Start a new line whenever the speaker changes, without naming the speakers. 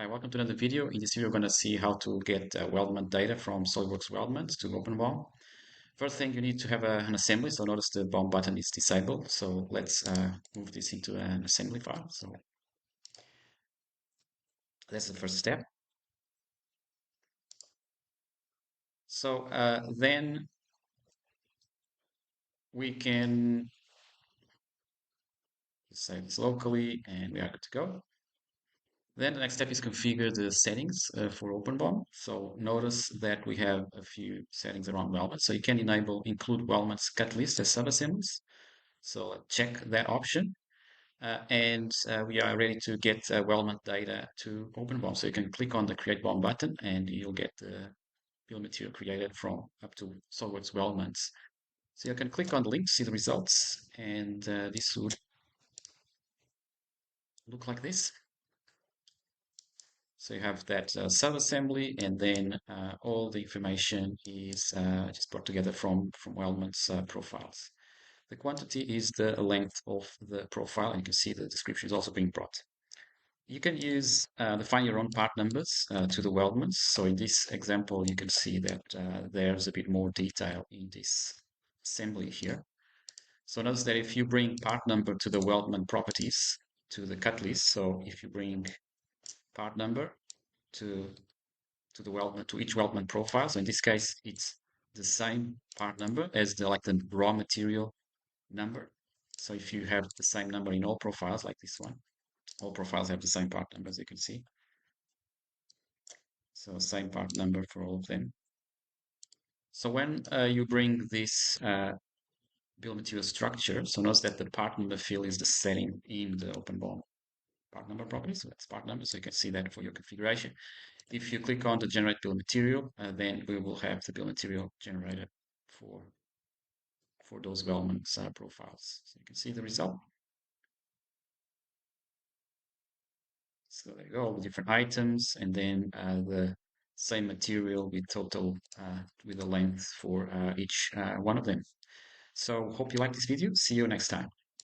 Hi, welcome to another video. In this video, we're going to see how to get weldment data from SOLIDWORKS Weldments to OpenBOM. First thing, you need to have an assembly. So notice the BOM button is disabled. So let's move this into an assembly file. So that's the first step. So then we can save this locally and we are good to go. Then the next step is configure the settings for OpenBOM. So notice that we have a few settings around weldments. So you can include weldments cut list as subassemblies. So check that option. We are ready to get weldment data to OpenBOM. So you can click on the Create BOM button and you'll get the bill of material created from up to SOLIDWORKS Weldments. So you can click on the link to see the results, and this would look like this. So you have that sub-assembly, and then all the information is just brought together from Weldments profiles. The quantity is the length of the profile, and you can see the description is also being brought. You can use define your own part numbers to the weldments. So in this example, you can see that there's a bit more detail in this assembly here. So notice that if you bring part number to the weldment properties to the cut list, so if you bring part number to the weldment to each weldment profile, so in this case it's the same part number as the raw material number. So if you have the same number in all profiles like this one, all profiles have the same part number, as you can see. So same part number for all of them. So when you bring this bill of material structure, so notice that the part number field is the setting in the OpenBOM part number property. So that's part number. So you can see that for your configuration. If you click on the generate bill of material, then we will have the bill of material generated for those weldment profiles. So you can see the result. So there you go, all the different items, and then the same material with total with the length for each one of them. So hope you like this video. See you next time.